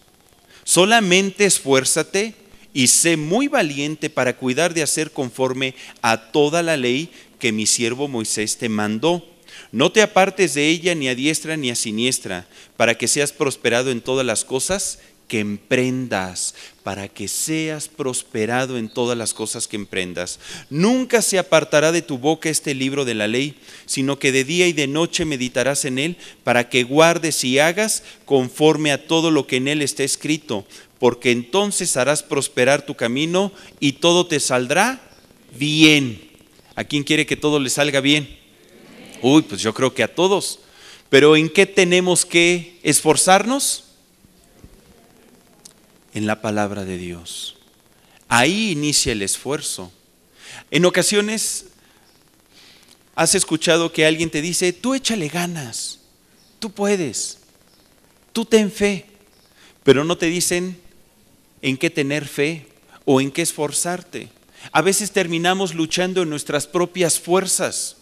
S1: Solamente esfuérzate y sé muy valiente para cuidar de hacer conforme a toda la ley que mi siervo Moisés te mandó. No te apartes de ella ni a diestra ni a siniestra, para que seas prosperado en todas las cosas que emprendas, para que seas prosperado en todas las cosas que emprendas. Nunca se apartará de tu boca este libro de la ley, sino que de día y de noche meditarás en él, para que guardes y hagas conforme a todo lo que en él está escrito, porque entonces harás prosperar tu camino y todo te saldrá bien. ¿A quién quiere que todo le salga bien? Uy, pues yo creo que a todos. Pero ¿en qué tenemos que esforzarnos? En la palabra de Dios. Ahí inicia el esfuerzo. En ocasiones has escuchado que alguien te dice: tú échale ganas, tú puedes, tú ten fe. Pero no te dicen en qué tener fe o en qué esforzarte. A veces terminamos luchando en nuestras propias fuerzas.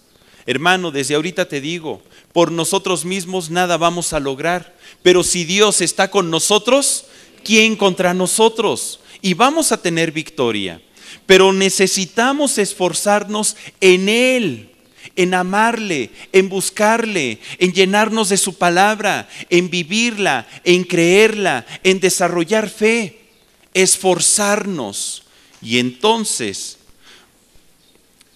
S1: Hermano, desde ahorita te digo, por nosotros mismos nada vamos a lograr, pero si Dios está con nosotros, ¿quién contra nosotros? Y vamos a tener victoria, pero necesitamos esforzarnos en Él, en amarle, en buscarle, en llenarnos de su palabra, en vivirla, en creerla, en desarrollar fe, esforzarnos. Y entonces,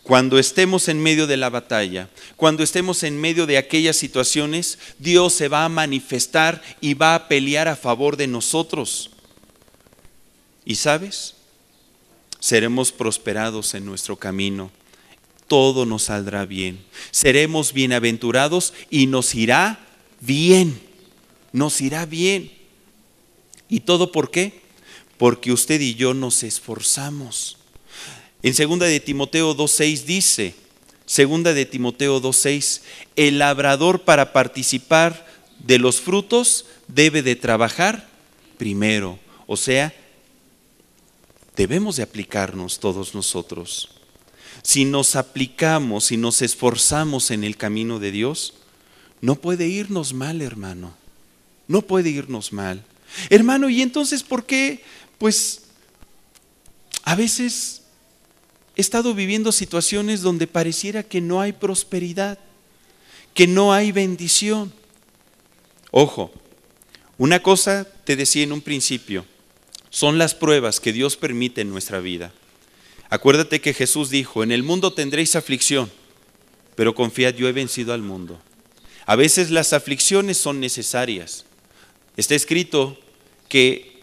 S1: cuando estemos en medio de la batalla, cuando estemos en medio de aquellas situaciones, Dios se va a manifestar y va a pelear a favor de nosotros. ¿Y sabes? Seremos prosperados en nuestro camino. Todo nos saldrá bien. Seremos bienaventurados y nos irá bien. Nos irá bien. ¿Y todo por qué? Porque usted y yo nos esforzamos. En 2 de Timoteo 2:6 dice, 2 de Timoteo 2:6, el labrador para participar de los frutos debe de trabajar primero. O sea, debemos de aplicarnos todos nosotros. Si nos aplicamos, si nos esforzamos en el camino de Dios, no puede irnos mal, hermano. No puede irnos mal. Hermano, ¿y entonces por qué? Pues a veces he estado viviendo situaciones donde pareciera que no hay prosperidad, que no hay bendición. Ojo, una cosa te decía en un principio, son las pruebas que Dios permite en nuestra vida. Acuérdate que Jesús dijo: en el mundo tendréis aflicción, pero confiad, yo he vencido al mundo. A veces las aflicciones son necesarias. Está escrito que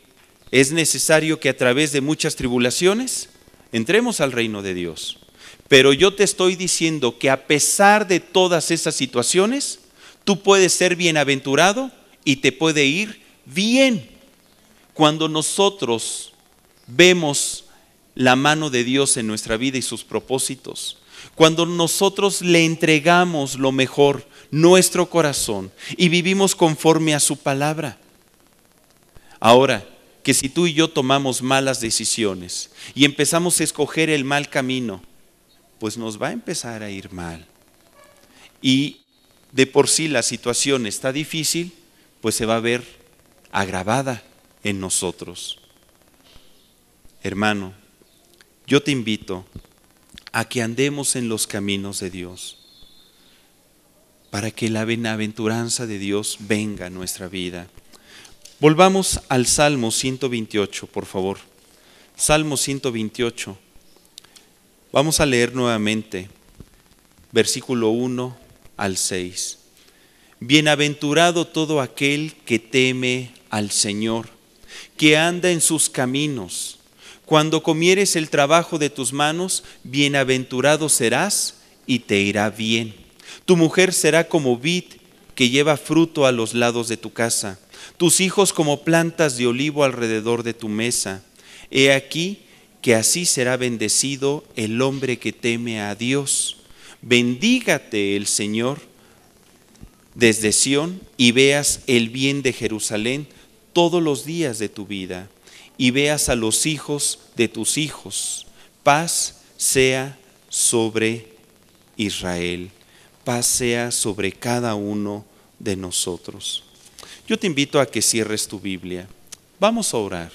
S1: es necesario que a través de muchas tribulaciones entremos al reino de Dios. Pero yo te estoy diciendo que a pesar de todas esas situaciones, tú puedes ser bienaventurado y te puede ir bien. Cuando nosotros vemos la mano de Dios en nuestra vida y sus propósitos, cuando nosotros le entregamos lo mejor, nuestro corazón, y vivimos conforme a su palabra. Ahora, que si tú y yo tomamos malas decisiones y empezamos a escoger el mal camino, pues nos va a empezar a ir mal. Y de por sí la situación está difícil, pues se va a ver agravada en nosotros. Hermano, yo te invito a que andemos en los caminos de Dios, para que la bienaventuranza de Dios venga a nuestra vida. Volvamos al Salmo 128, por favor. Salmo 128. Vamos a leer nuevamente, versículo 1 al 6. Bienaventurado todo aquel que teme al Señor, que anda en sus caminos. Cuando comieres el trabajo de tus manos, bienaventurado serás y te irá bien. Tu mujer será como vid que lleva fruto a los lados de tu casa, tus hijos como plantas de olivo alrededor de tu mesa. He aquí que así será bendecido el hombre que teme a Dios. Bendígate el Señor desde Sión y veas el bien de Jerusalén todos los días de tu vida, y veas a los hijos de tus hijos. Paz sea sobre Israel, paz sea sobre cada uno de nosotros. Yo te invito a que cierres tu Biblia. Vamos a orar.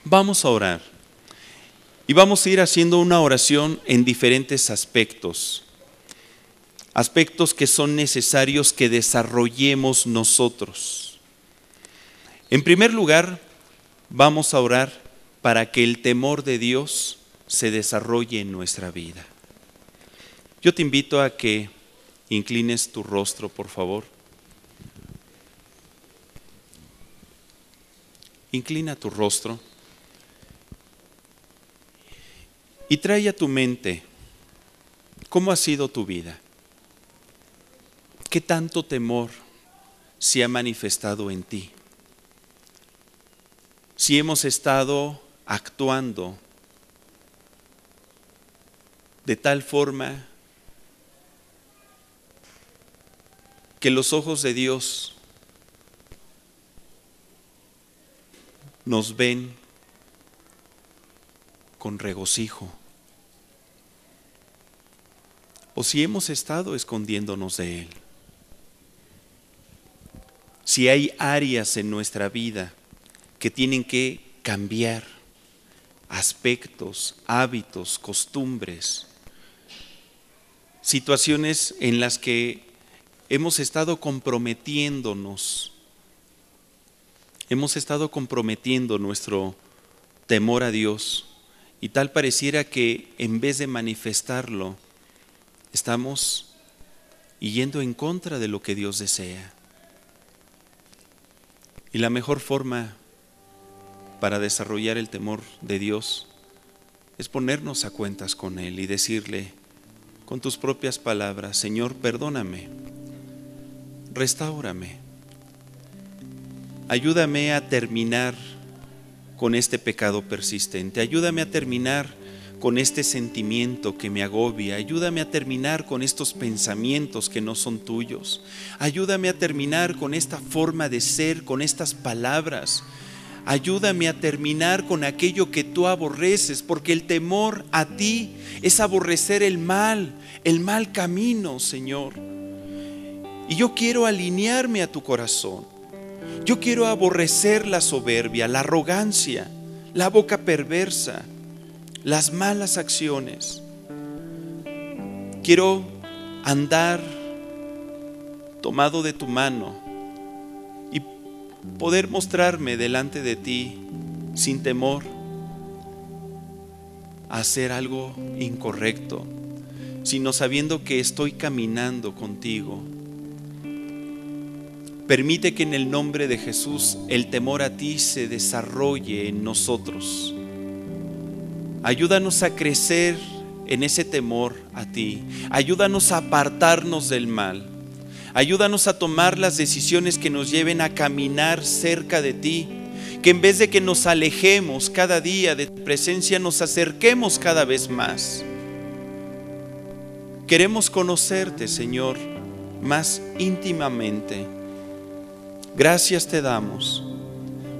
S1: Vamos a orar. Y vamos a ir haciendo una oración en diferentes aspectos. Aspectos que son necesarios que desarrollemos nosotros. En primer lugar, vamos a orar para que el temor de Dios se desarrolle en nuestra vida. Yo te invito a que inclines tu rostro, por favor. Inclina tu rostro y trae a tu mente cómo ha sido tu vida. ¿Qué tanto temor se ha manifestado en ti? Si hemos estado actuando de tal forma que los ojos de Dios nos ven con regocijo, o si hemos estado escondiéndonos de Él. Si hay áreas en nuestra vida que tienen que cambiar, aspectos, hábitos, costumbres, situaciones en las que hemos estado comprometiendo nuestro temor a Dios, y tal pareciera que en vez de manifestarlo, estamos yendo en contra de lo que Dios desea. Y la mejor forma para desarrollar el temor de Dios es ponernos a cuentas con Él y decirle con tus propias palabras: Señor, perdóname, restáurame, ayúdame a terminar con este pecado persistente, ayúdame a terminar con este sentimiento que me agobia, ayúdame a terminar con estos pensamientos que no son tuyos, ayúdame a terminar con esta forma de ser, con estas palabras, ayúdame a terminar con aquello que tú aborreces, porque el temor a ti es aborrecer el mal camino, Señor. Y yo quiero alinearme a tu corazón. Yo quiero aborrecer la soberbia, la arrogancia, la boca perversa, las malas acciones. Quiero andar tomado de tu mano y poder mostrarme delante de ti sin temor a hacer algo incorrecto, sino sabiendo que estoy caminando contigo. Permite que en el nombre de Jesús el temor a ti se desarrolle en nosotros. Ayúdanos a crecer en ese temor a ti. Ayúdanos a apartarnos del mal. Ayúdanos a tomar las decisiones que nos lleven a caminar cerca de ti. Que en vez de que nos alejemos cada día de tu presencia, nos acerquemos cada vez más. Queremos conocerte, Señor, más íntimamente. Gracias te damos,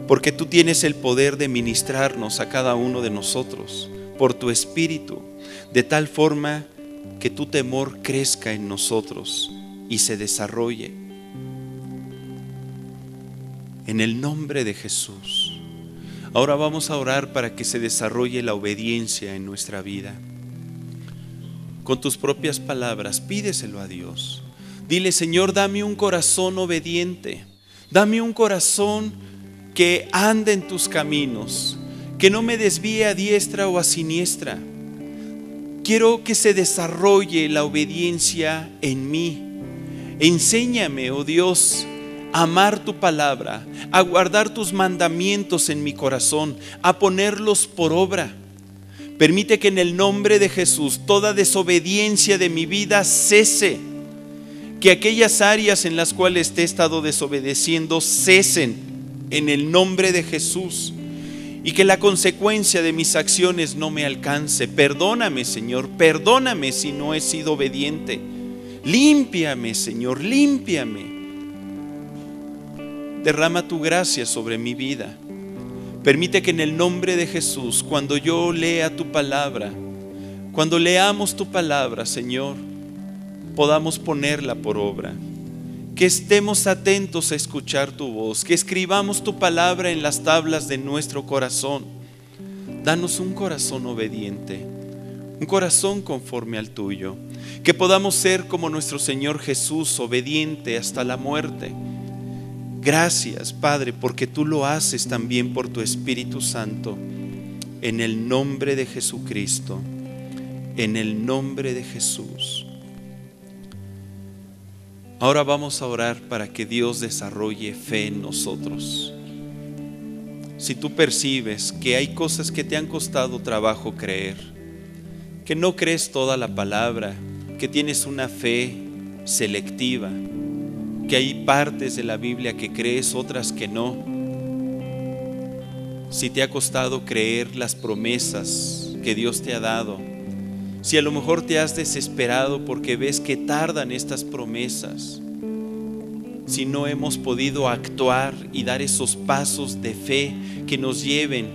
S1: porque tú tienes el poder de ministrarnos a cada uno de nosotros por tu Espíritu, de tal forma que tu temor crezca en nosotros y se desarrolle. En el nombre de Jesús. Ahora vamos a orar para que se desarrolle la obediencia en nuestra vida. Con tus propias palabras, pídeselo a Dios. Dile: Señor, dame un corazón obediente. Dame un corazón que ande en tus caminos, que no me desvíe a diestra o a siniestra. Quiero que se desarrolle la obediencia en mí. Enséñame, oh Dios, a amar tu palabra, a guardar tus mandamientos en mi corazón, a ponerlos por obra. Permite que en el nombre de Jesús toda desobediencia de mi vida cese. Que aquellas áreas en las cuales te he estado desobedeciendo cesen en el nombre de Jesús, y que la consecuencia de mis acciones no me alcance. Perdóname, Señor, perdóname si no he sido obediente. Límpiame, Señor, límpiame. Derrama tu gracia sobre mi vida. Permite que en el nombre de Jesús, cuando yo lea tu palabra, cuando leamos tu palabra, Señor, podamos ponerla por obra. Que estemos atentos a escuchar tu voz, que escribamos tu palabra en las tablas de nuestro corazón. Danos un corazón obediente, un corazón conforme al tuyo. Que podamos ser como nuestro Señor Jesús, obediente hasta la muerte. Gracias, Padre, porque tú lo haces también por tu Espíritu Santo. En el nombre de Jesucristo, en el nombre de Jesús. Ahora vamos a orar para que Dios desarrolle fe en nosotros. Si tú percibes que hay cosas que te han costado trabajo creer, que no crees toda la palabra, que tienes una fe selectiva, que hay partes de la Biblia que crees, otras que no. Si te ha costado creer las promesas que Dios te ha dado, si a lo mejor te has desesperado porque ves que tardan estas promesas, si no hemos podido actuar y dar esos pasos de fe que nos lleven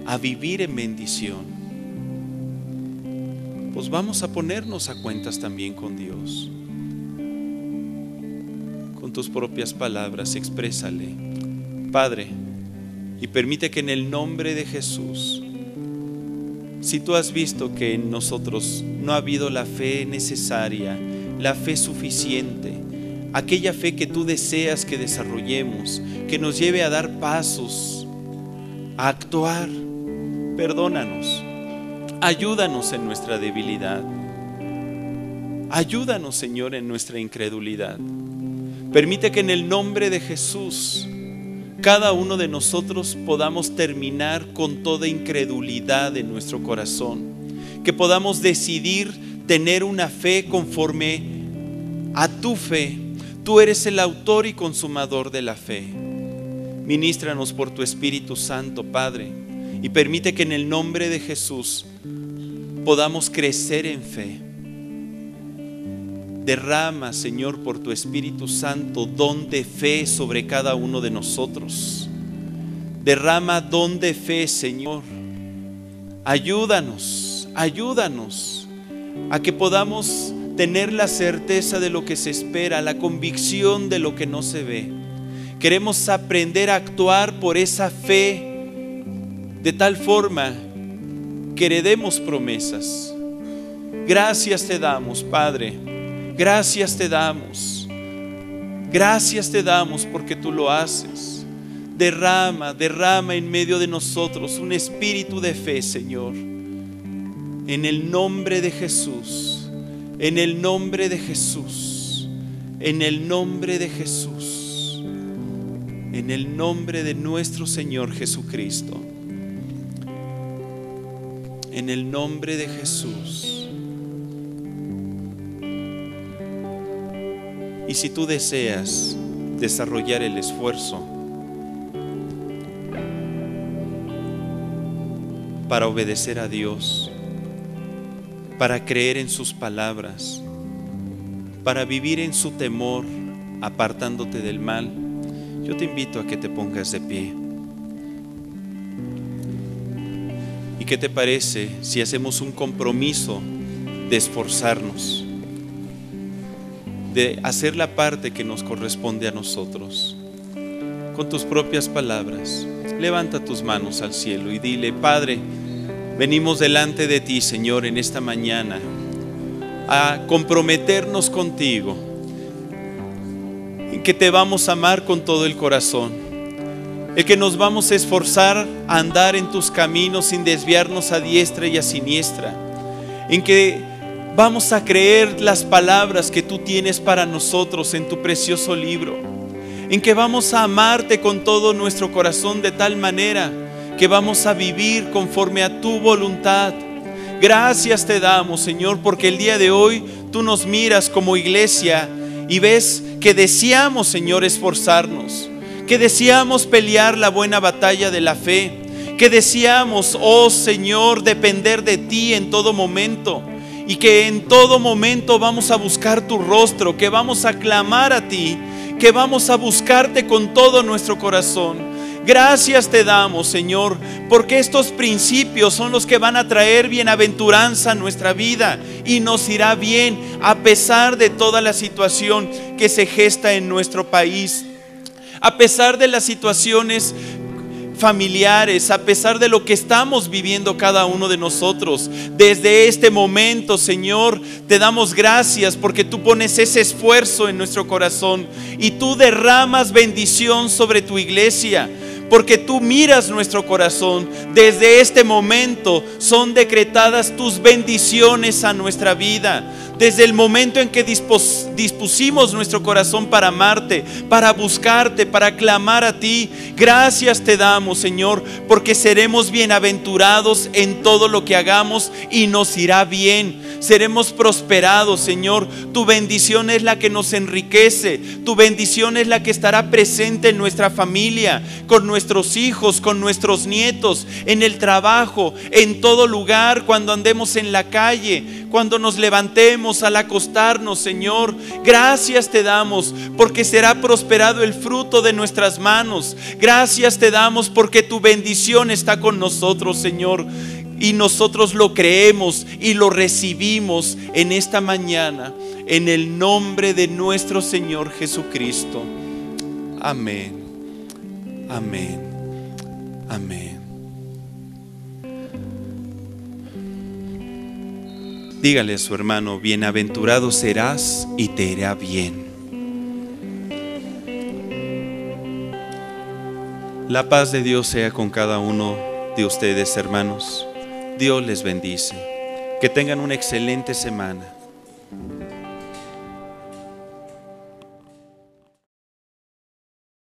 S1: a vivir en bendición, pues vamos a ponernos a cuentas también con Dios. Con tus propias palabras, exprésale: Padre, y permite que en el nombre de Jesús, si tú has visto que en nosotros no ha habido la fe necesaria, la fe suficiente, aquella fe que tú deseas que desarrollemos, que nos lleve a dar pasos, a actuar, perdónanos, ayúdanos en nuestra debilidad, ayúdanos, Señor, en nuestra incredulidad. Permite que en el nombre de Jesús cada uno de nosotros podamos terminar con toda incredulidad en nuestro corazón, que podamos decidir tener una fe conforme a tu fe. Tú eres el autor y consumador de la fe. Ministranos por tu Espíritu Santo, Padre, y permite que en el nombre de Jesús podamos crecer en fe. Derrama, Señor, por tu Espíritu Santo, don de fe sobre cada uno de nosotros. Derrama don de fe, Señor. Ayúdanos a que podamos tener la certeza de lo que se espera, la convicción de lo que no se ve. Queremos aprender a actuar por esa fe de tal forma que heredemos promesas. Gracias te damos, Padre. Gracias te damos porque tú lo haces. Derrama en medio de nosotros un espíritu de fe, Señor. En el nombre de Jesús, en el nombre de Jesús, en el nombre de Jesús, en el nombre de nuestro Señor Jesucristo, en el nombre de Jesús. Y si tú deseas desarrollar el esfuerzo para obedecer a Dios, para creer en sus palabras, para vivir en su temor, apartándote del mal, yo te invito a que te pongas de pie. ¿Y qué te parece si hacemos un compromiso de esforzarnos, de hacer la parte que nos corresponde a nosotros? Con tus propias palabras, levanta tus manos al cielo y dile: Padre, venimos delante de ti, Señor, en esta mañana a comprometernos contigo, en que te vamos a amar con todo el corazón, en que nos vamos a esforzar a andar en tus caminos sin desviarnos a diestra y a siniestra, en que vamos a creer las palabras que tú tienes para nosotros en tu precioso libro, en que vamos a amarte con todo nuestro corazón de tal manera que vamos a vivir conforme a tu voluntad. Gracias te damos, Señor, porque el día de hoy tú nos miras como iglesia y ves que deseamos, Señor, esforzarnos, que deseamos pelear la buena batalla de la fe, que deseamos, oh Señor, depender de ti en todo momento. Y que en todo momento vamos a buscar tu rostro, que vamos a clamar a ti, que vamos a buscarte con todo nuestro corazón. Gracias te damos, Señor, porque estos principios son los que van a traer bienaventuranza a nuestra vida y nos irá bien a pesar de toda la situación que se gesta en nuestro país, a pesar de las situaciones familiares, a pesar de lo que estamos viviendo cada uno de nosotros. Desde este momento, Señor, te damos gracias porque tú pones ese esfuerzo en nuestro corazón y tú derramas bendición sobre tu iglesia. Porque tú miras nuestro corazón. Desde este momento son decretadas tus bendiciones a nuestra vida. Desde el momento en que dispusimos nuestro corazón para amarte, para buscarte, para clamar a ti, gracias te damos, Señor, porque seremos bienaventurados en todo lo que hagamos y nos irá bien. Seremos prosperados, Señor. Tu bendición es la que nos enriquece. Tu bendición es la que estará presente en nuestra familia, con nuestros hijos, con nuestros nietos, en el trabajo, en todo lugar, cuando andemos en la calle, cuando nos levantemos al acostarnos, Señor. Gracias te damos porque será prosperado el fruto de nuestras manos. Gracias te damos porque tu bendición está con nosotros, Señor. Y nosotros lo creemos y lo recibimos en esta mañana, en el nombre de nuestro Señor Jesucristo. Amén. Amén. Amén. Dígale a su hermano: bienaventurado serás y te irá bien. La paz de Dios sea con cada uno de ustedes, hermanos. Dios les bendice. Que tengan una excelente semana.